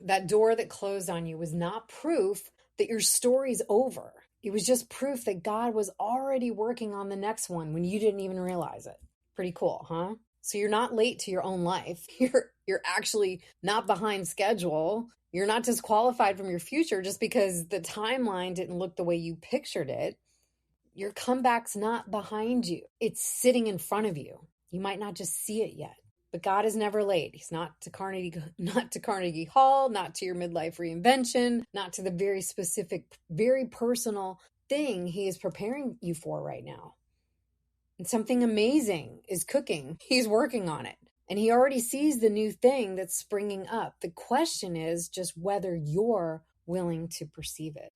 that door that closed on you was not proof that your story's over. It was just proof that God was already working on the next one when you didn't even realize it. Pretty cool, huh? So you're not late to your own life. You're actually not behind schedule. You're not disqualified from your future just because the timeline didn't look the way you pictured it. Your comeback's not behind you. It's sitting in front of you. You might not just see it yet. But God is never late. He's not to Carnegie Hall, not to your midlife reinvention, not to the very specific, very personal thing he is preparing you for right now. And something amazing is cooking. He's working on it. And he already sees the new thing that's springing up. The question is just whether you're willing to perceive it.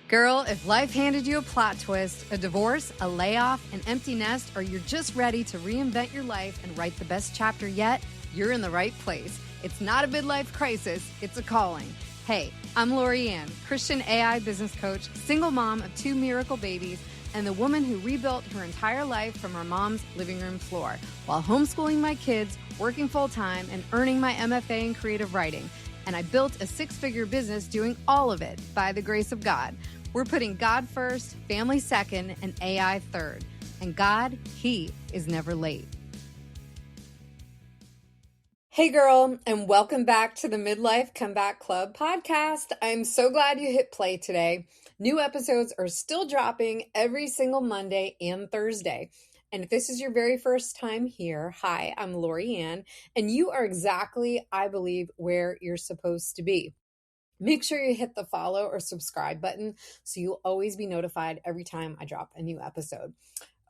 Girl, if life handed you a plot twist, a divorce, a layoff, an empty nest, or you're just ready to reinvent your life and write the best chapter yet, you're in the right place. It's not a midlife crisis, it's a calling. Hey, I'm Lorianne, Christian AI business coach, single mom of 2 miracle babies, and the woman who rebuilt her entire life from her mom's living room floor while homeschooling my kids, working full-time, and earning my MFA in creative writing. And I built a 6-figure business doing all of it by the grace of God. We're putting God first, family second, and AI third. And God, He is never late. Hey girl, and welcome back to the Midlife Comeback Club podcast. I'm so glad you hit play today. New episodes are still dropping every single Monday and Thursday. And if this is your very first time here, hi, I'm Lorianne, and you are exactly, I believe, where you're supposed to be. Make sure you hit the follow or subscribe button so you'll always be notified every time I drop a new episode.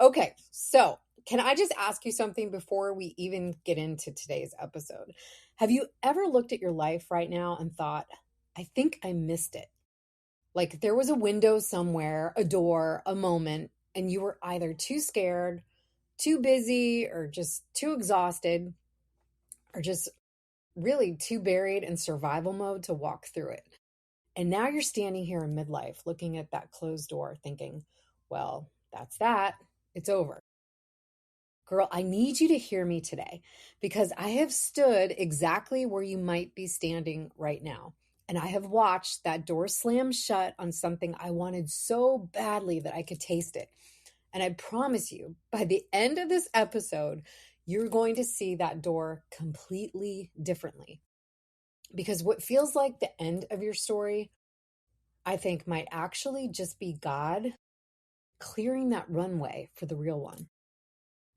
Okay, so can I just ask you something before we even get into today's episode? Have you ever looked at your life right now and thought, I think I missed it? Like there was a window somewhere, a door, a moment, and you were either too scared, too busy, or just too exhausted, or just really too buried in survival mode to walk through it. And now you're standing here in midlife looking at that closed door thinking, well, that's that. It's over. Girl, I need you to hear me today because I have stood exactly where you might be standing right now. And I have watched that door slam shut on something I wanted so badly that I could taste it. And I promise you, by the end of this episode, you're going to see that door completely differently. Because what feels like the end of your story, I think might actually just be God clearing that runway for the real one.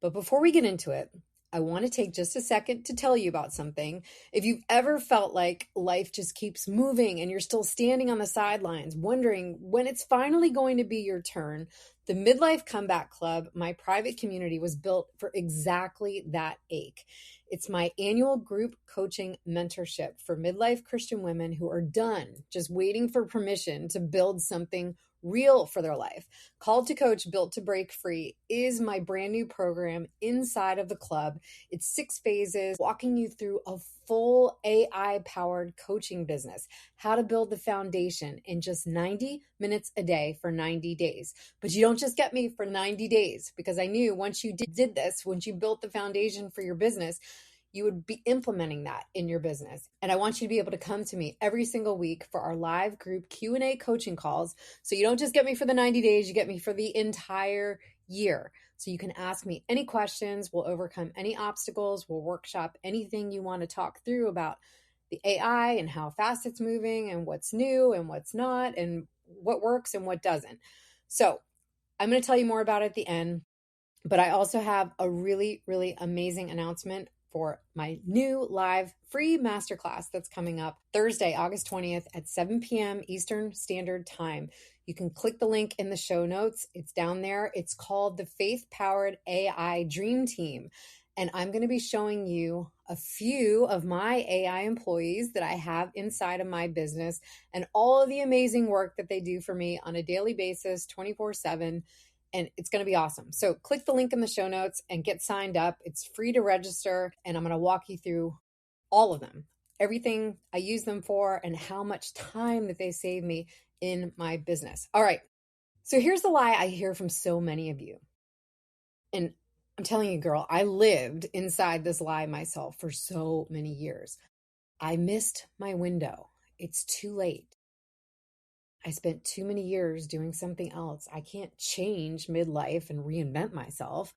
But before we get into it, I want to take just a second to tell you about something. If you've ever felt like life just keeps moving and you're still standing on the sidelines, wondering when it's finally going to be your turn, the Midlife Comeback Club, my private community, was built for exactly that ache. It's my annual group coaching mentorship for midlife Christian women who are done just waiting for permission to build something real for their life. Called to Coach, Built to Break Free is my brand new program inside of the club. It's 6 phases, walking you through a full AI-powered coaching business, how to build the foundation in just 90 minutes a day for 90 days. But you don't just get me for 90 days because I knew once you did this, once you built the foundation for your business, you would be implementing that in your business. And I want you to be able to come to me every single week for our live group Q&A coaching calls. So you don't just get me for the 90 days, you get me for the entire year. So you can ask me any questions. We'll overcome any obstacles. We'll workshop anything you want to talk through about the AI and how fast it's moving and what's new and what's not and what works and what doesn't. So I'm going to tell you more about it at the end. But I also have a really, really amazing announcement for my new live free masterclass that's coming up Thursday, August 20th at 7 p.m. Eastern Standard Time. You can click the link in the show notes. It's down there. It's called the Faith-Powered AI Dream Team. And I'm going to be showing you a few of my AI employees that I have inside of my business and all of the amazing work that they do for me on a daily basis, 24/7. And it's going to be awesome. So click the link in the show notes and get signed up. It's free to register. And I'm going to walk you through all of them, everything I use them for, and how much time that they save me in my business. All right. So here's the lie I hear from so many of you. And I'm telling you, girl, I lived inside this lie myself for so many years. I missed my window. It's too late. I spent too many years doing something else. I can't change midlife and reinvent myself.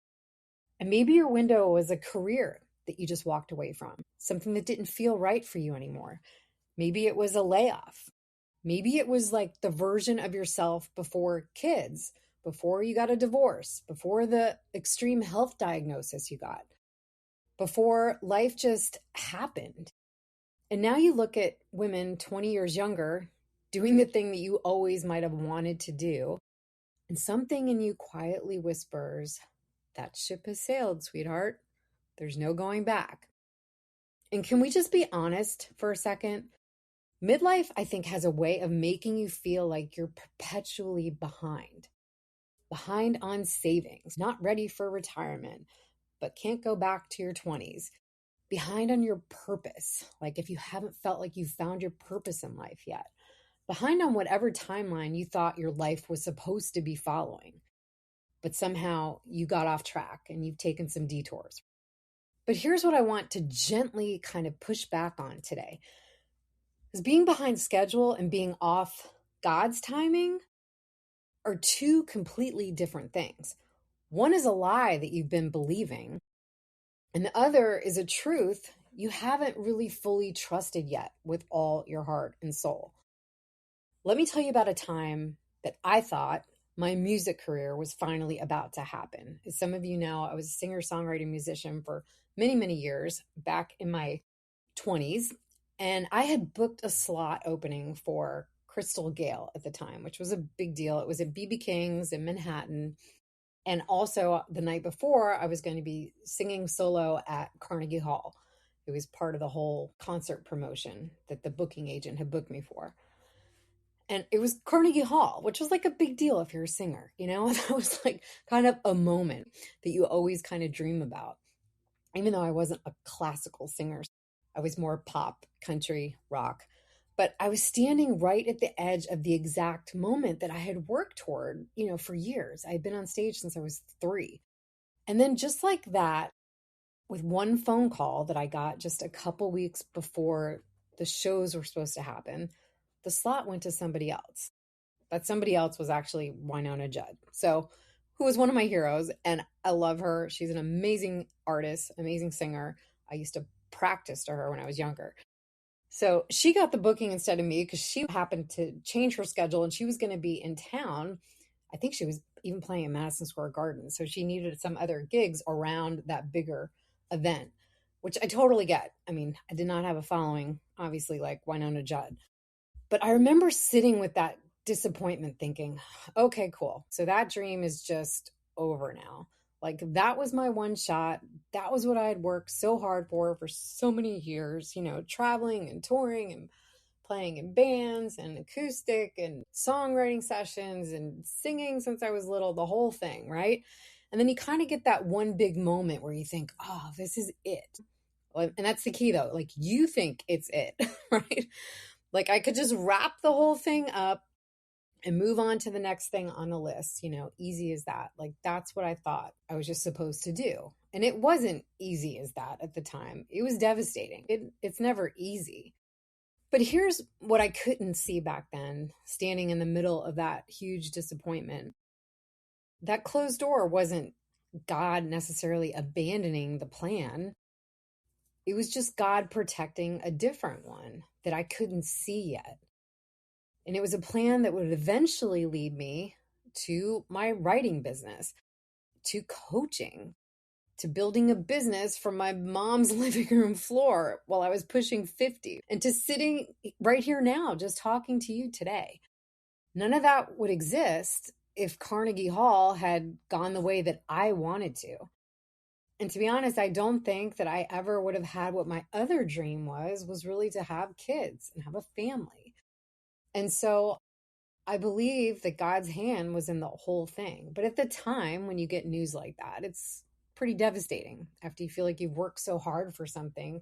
And maybe your window was a career that you just walked away from, something that didn't feel right for you anymore. Maybe it was a layoff. Maybe it was like the version of yourself before kids, before you got a divorce, before the extreme health diagnosis you got, before life just happened. And now you look at women 20 years younger doing the thing that you always might have wanted to do. And something in you quietly whispers, that ship has sailed, sweetheart. There's no going back. And can we just be honest for a second? Midlife, I think, has a way of making you feel like you're perpetually behind on savings, not ready for retirement, but can't go back to your 20s, behind on your purpose, like if you haven't felt like you found your purpose in life yet, behind on whatever timeline you thought your life was supposed to be following, but somehow you got off track and you've taken some detours. But here's what I want to gently kind of push back on today. Because being behind schedule and being off God's timing are two completely different things. One is a lie that you've been believing, and the other is a truth you haven't really fully trusted yet with all your heart and soul. Let me tell you about a time that I thought my music career was finally about to happen. As some of you know, I was a singer-songwriter musician for many, many years back in my 20s. And I had booked a slot opening for Crystal Gale at the time, which was a big deal. It was at BB King's in Manhattan. And also the night before, I was going to be singing solo at Carnegie Hall. It was part of the whole concert promotion that the booking agent had booked me for. And it was Carnegie Hall, which was like a big deal if you're a singer, you know? That was like kind of a moment that you always kind of dream about. Even though I wasn't a classical singer, I was more pop, country, rock. But I was standing right at the edge of the exact moment that I had worked toward, for years. I had been on stage since I was 3. And then just like that, with one phone call that I got just a couple weeks before the shows were supposed to happen, the slot went to somebody else. That somebody else was actually Winona Judd. So, who was one of my heroes, and I love her. She's an amazing artist, amazing singer. I used to practice to her when I was younger. So she got the booking instead of me because she happened to change her schedule and she was going to be in town. I think she was even playing at Madison Square Garden. So she needed some other gigs around that bigger event, which I totally get. I mean, I did not have a following, obviously, like Winona Judd. But I remember sitting with that disappointment thinking, okay, cool. So that dream is just over now. Like that was my one shot. That was what I had worked so hard for so many years, traveling and touring and playing in bands and acoustic and songwriting sessions and singing since I was little, the whole thing, right? And then you kind of get that one big moment where you think, oh, this is it. And that's the key though. Like you think it's it, right? Like I could just wrap the whole thing up and move on to the next thing on the list, easy as that. Like that's what I thought I was just supposed to do. And it wasn't easy as that at the time. It was devastating. It's never easy. But here's what I couldn't see back then, standing in the middle of that huge disappointment. That closed door wasn't God necessarily abandoning the plan. It was just God protecting a different one that I couldn't see yet. And it was a plan that would eventually lead me to my writing business, to coaching, to building a business from my mom's living room floor while I was pushing 50, and to sitting right here now, just talking to you today. None of that would exist if Carnegie Hall had gone the way that I wanted to. And to be honest, I don't think that I ever would have had what my other dream was really to have kids and have a family. And so I believe that God's hand was in the whole thing. But at the time, when you get news like that, it's pretty devastating after you feel like you've worked so hard for something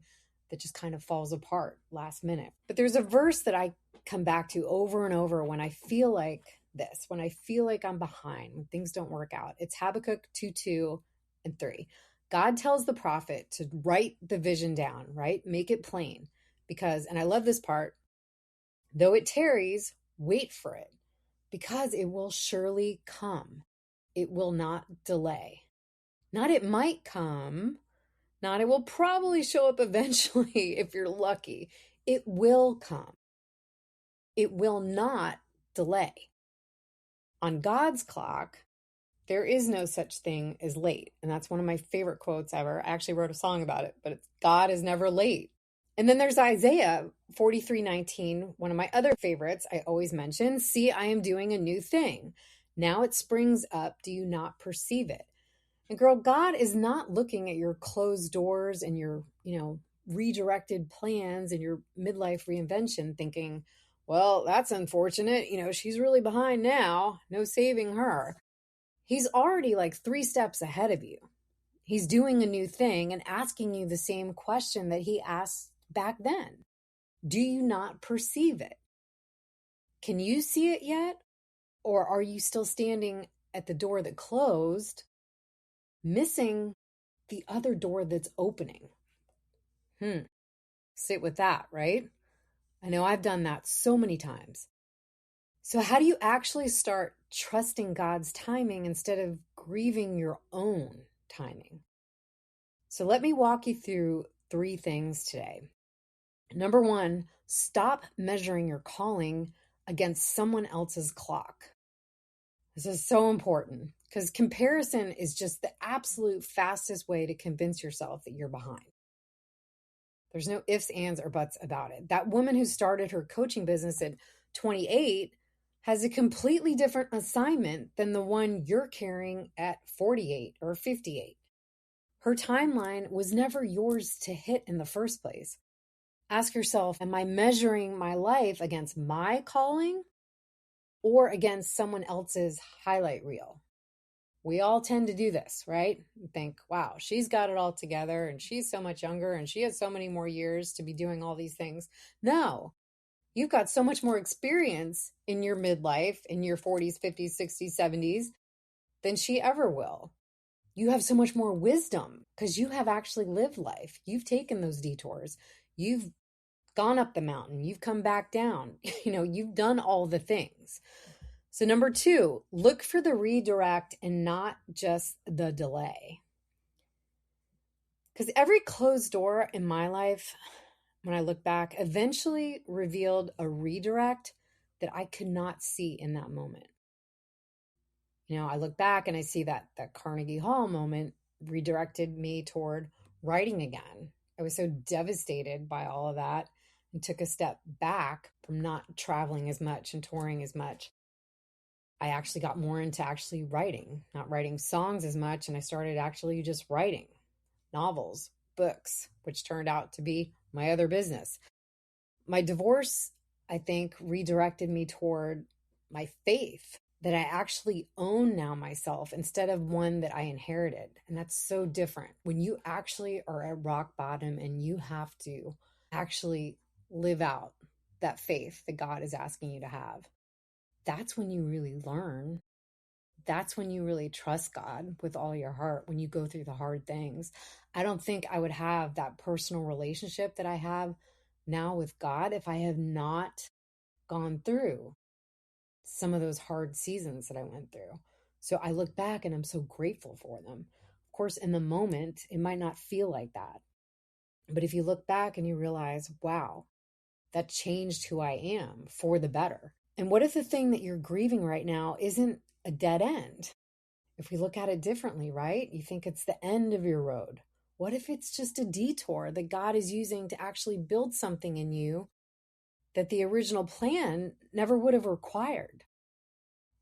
that just kind of falls apart last minute. But there's a verse that I come back to over and over when I feel like this, when I feel like I'm behind, when things don't work out. It's Habakkuk 2:2. And 3, God tells the prophet to write the vision down, right? Make it plain. Because, and I love this part, though it tarries, wait for it, because it will surely come. It will not delay. Not it might come, not it will probably show up eventually if you're lucky. It will come. It will not delay. On God's clock, there is no such thing as late. And that's one of my favorite quotes ever. I actually wrote a song about it, but it's God is never late. And then there's Isaiah 43:19, one of my other favorites I always mention. See, I am doing a new thing. Now it springs up. Do you not perceive it? And girl, God is not looking at your closed doors and your, redirected plans and your midlife reinvention thinking, well, that's unfortunate. She's really behind now. No saving her. He's already like 3 steps ahead of you. He's doing a new thing and asking you the same question that he asked back then. Do you not perceive it? Can you see it yet? Or are you still standing at the door that closed, missing the other door that's opening? Sit with that, right? I know I've done that so many times. So how do you actually start trusting God's timing instead of grieving your own timing? So let me walk you through 3 things today. Number 1, stop measuring your calling against someone else's clock. This is so important because comparison is just the absolute fastest way to convince yourself that you're behind. There's no ifs, ands, or buts about it. That woman who started her coaching business at 28 has a completely different assignment than the one you're carrying at 48 or 58. Her timeline was never yours to hit in the first place. Ask yourself, am I measuring my life against my calling or against someone else's highlight reel? We all tend to do this, right? You think, wow, she's got it all together and she's so much younger and she has so many more years to be doing all these things. No, you've got so much more experience in your midlife, in your 40s, 50s, 60s, 70s than she ever will. You have so much more wisdom because you have actually lived life. You've taken those detours. You've gone up the mountain. You've come back down. You've done all the things. So number 2, look for the redirect and not just the delay. Because every closed door in my life, when I look back, eventually revealed a redirect that I could not see in that moment. I look back and I see that Carnegie Hall moment redirected me toward writing again. I was so devastated by all of that and took a step back from not traveling as much and touring as much. I actually got more into actually writing, not writing songs as much. And I started actually just writing novels, books, which turned out to be my other business. My divorce, I think, redirected me toward my faith that I actually own now myself instead of one that I inherited. And that's so different. When you actually are at rock bottom and you have to actually live out that faith that God is asking you to have, that's when you really learn. That's when you really trust God with all your heart, when you go through the hard things. I don't think I would have that personal relationship that I have now with God if I have not gone through some of those hard seasons that I went through. So I look back and I'm so grateful for them. Of course, in the moment, it might not feel like that. But if you look back and you realize, wow, that changed who I am for the better. And what if the thing that you're grieving right now isn't a dead end? If we look at it differently, right? You think it's the end of your road. What if it's just a detour that God is using to actually build something in you that the original plan never would have required?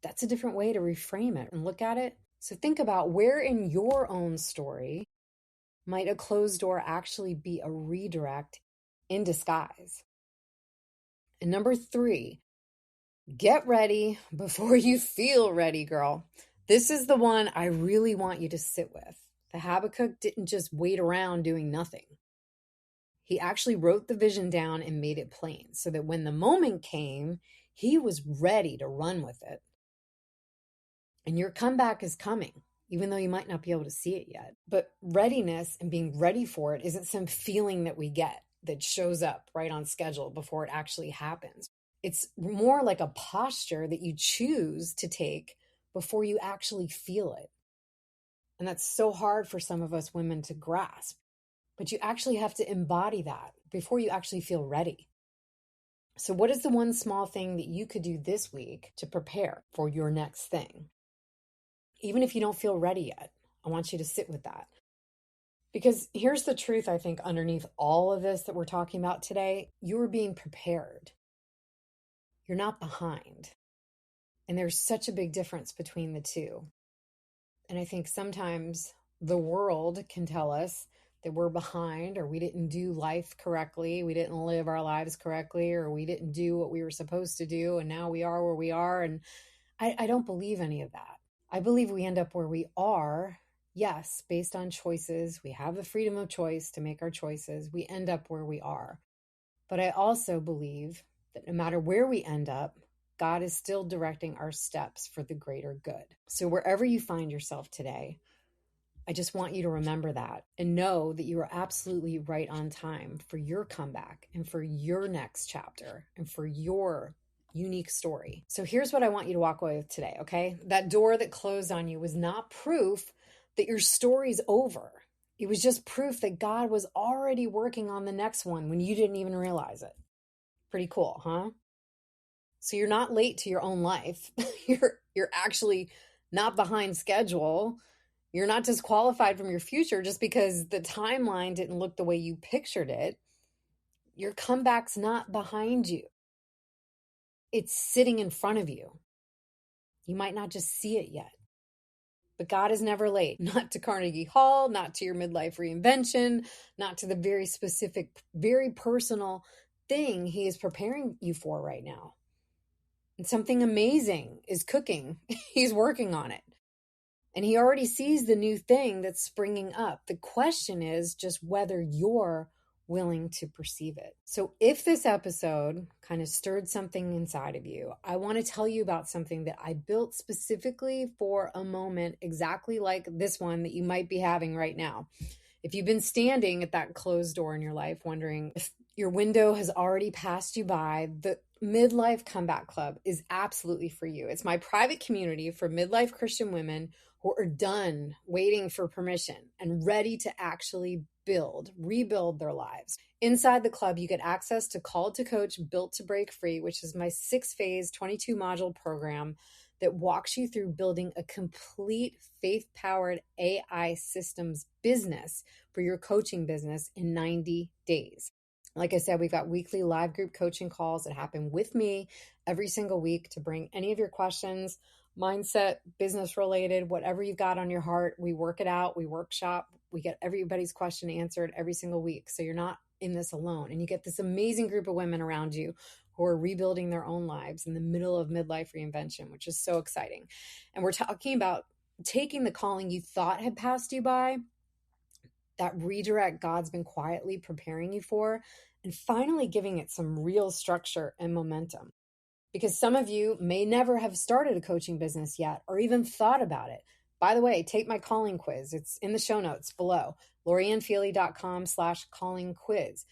That's a different way to reframe it and look at it. So think about where in your own story might a closed door actually be a redirect in disguise. And number 3, get ready before you feel ready, girl. This is the one I really want you to sit with. The Habakkuk didn't just wait around doing nothing. He actually wrote the vision down and made it plain so that when the moment came, he was ready to run with it. And your comeback is coming. even though you might not be able to see it yet. But readiness and being ready for it isn't some feeling that we get that shows up right on schedule before it actually happens. It's more like a posture that you choose to take before you actually feel it. And that's so hard for some of us women to grasp. But you actually have to embody that before you actually feel ready. So what is the one small thing that you could do this week to prepare for your next thing? Even if you don't feel ready yet, I want you to sit with that. Because here's the truth, I think, underneath all of this that we're talking about today, you are being prepared. You're not behind. And there's such a big difference between the two. And I think sometimes the world can tell us that we're behind, or we didn't do life correctly, we didn't live our lives correctly, or we didn't do what we were supposed to do, and now we are where we are. And I don't believe any of that. I believe we end up where we are, yes, based on choices. We have the freedom of choice to make our choices. We end up where we are. But I also believe that no matter where we end up, God is still directing our steps for the greater good. So wherever you find yourself today, I just want you to remember that and know that you are absolutely right on time for your comeback and for your next chapter and for your unique story. So here's what I want you to walk away with today, okay? That door that closed on you was not proof that your story's over. It was just proof that God was already working on the next one when you didn't even realize it. Pretty cool, huh? So you're not late to your own life. You're actually not behind schedule. You're not disqualified from your future just because the timeline didn't look the way you pictured it. Your comeback's not behind you. It's sitting in front of you. You might not just see it yet. But God is never late, not to Carnegie Hall, not to your midlife reinvention, not to the very specific, very personal thing He is preparing you for right now. And something amazing is cooking. He's working on it. And He already sees the new thing that's springing up. The question is just whether you're willing to perceive it. So if this episode kind of stirred something inside of you, I want to tell you about something that I built specifically for a moment exactly like this one that you might be having right now. If you've been standing at that closed door in your life, wondering if your window has already passed you by, the Midlife Comeback Club is absolutely for you. It's my private community for midlife Christian women who are done waiting for permission and ready to actually rebuild their lives. Inside the club, you get access to Called to Coach, Built to Break Free, which is my 6-phase, 22-module program that walks you through building a complete faith-powered AI systems business for your coaching business in 90 days. Like I said, we've got weekly live group coaching calls that happen with me every single week to bring any of your questions, mindset, business related, whatever you've got on your heart. We work it out, we workshop, we get everybody's question answered every single week. So you're not in this alone. And you get this amazing group of women around you who are rebuilding their own lives in the middle of midlife reinvention, which is so exciting. And we're talking about taking the calling you thought had passed you by, that redirect God's been quietly preparing you for, and finally giving it some real structure and momentum. Because some of you may never have started a coaching business yet or even thought about it. By the way, take my calling quiz. It's in the show notes below, loriannfeely.com/calling quiz.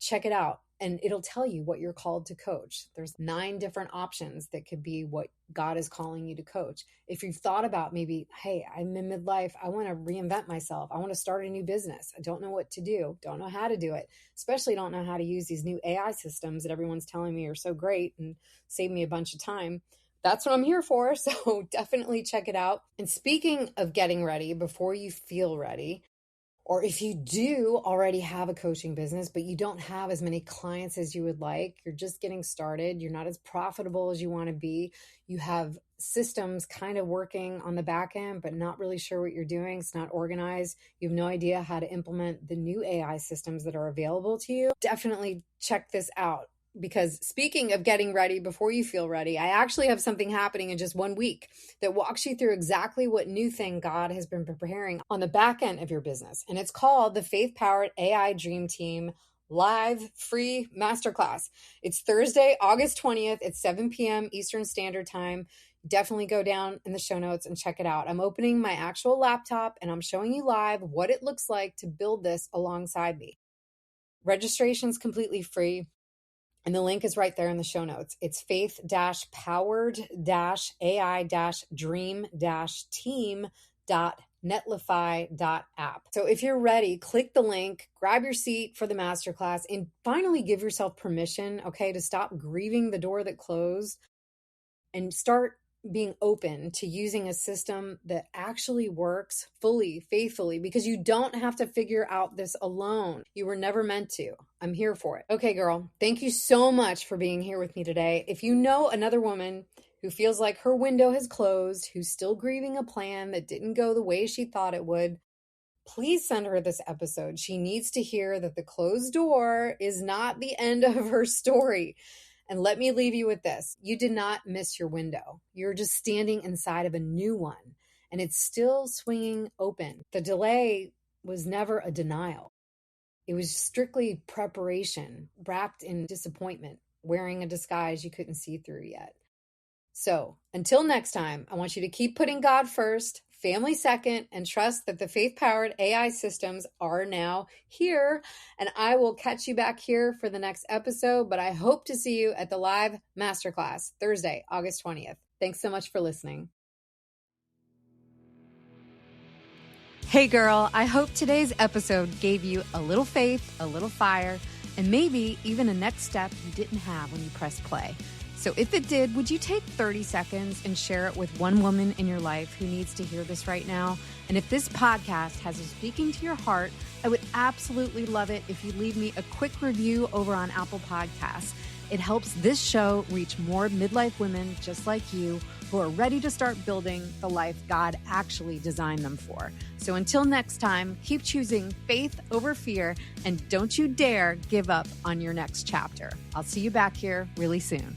Check it out. And it'll tell you what you're called to coach. There's 9 different options that could be what God is calling you to coach. If you've thought about maybe, hey, I'm in midlife, I want to reinvent myself. I want to start a new business. I don't know what to do. Don't know how to do it. Especially don't know how to use these new AI systems that everyone's telling me are so great and save me a bunch of time. That's what I'm here for. So definitely check it out. And speaking of getting ready before you feel ready, or if you do already have a coaching business, but you don't have as many clients as you would like, you're just getting started, you're not as profitable as you want to be, you have systems kind of working on the back end, but not really sure what you're doing, it's not organized, you have no idea how to implement the new AI systems that are available to you, definitely check this out. Because speaking of getting ready before you feel ready, I actually have something happening in just 1 week that walks you through exactly what new thing God has been preparing on the back end of your business. And it's called the Faith Powered AI Dream Team Live Free Masterclass. It's Thursday, August 20th at 7 p.m. Eastern Standard Time. definitely go down in the show notes and check it out. I'm opening my actual laptop and I'm showing you live what it looks like to build this alongside me. Registration's completely free. And the link is right there in the show notes. It's faith-powered-ai-dream-team.netlify.app. So if you're ready, click the link, grab your seat for the masterclass, and finally give yourself permission, okay, to stop grieving the door that closed and start being open to using a system that actually works fully, faithfully, because you don't have to figure out this alone. You were never meant to. I'm here for it. Okay, girl, thank you so much for being here with me today. If you know another woman who feels like her window has closed, who's still grieving a plan that didn't go the way she thought it would, please send her this episode. She needs to hear that the closed door is not the end of her story. And let me leave you with this. You did not miss your window. You're just standing inside of a new one, and it's still swinging open. The delay was never a denial. It was strictly preparation, wrapped in disappointment, wearing a disguise you couldn't see through yet. So until next time, I want you to keep putting God first, family second, and trust that the faith-powered AI systems are now here. And I will catch you back here for the next episode, but I hope to see you at the live masterclass Thursday, August 20th. Thanks so much for listening. Hey girl, I hope today's episode gave you a little faith, a little fire, and maybe even a next step you didn't have when you pressed play. So if it did, would you take 30 seconds and share it with one woman in your life who needs to hear this right now? And if this podcast has a speaking to your heart, I would absolutely love it if you leave me a quick review over on Apple Podcasts. It helps this show reach more midlife women just like you who are ready to start building the life God actually designed them for. So until next time, keep choosing faith over fear, and don't you dare give up on your next chapter. I'll see you back here really soon.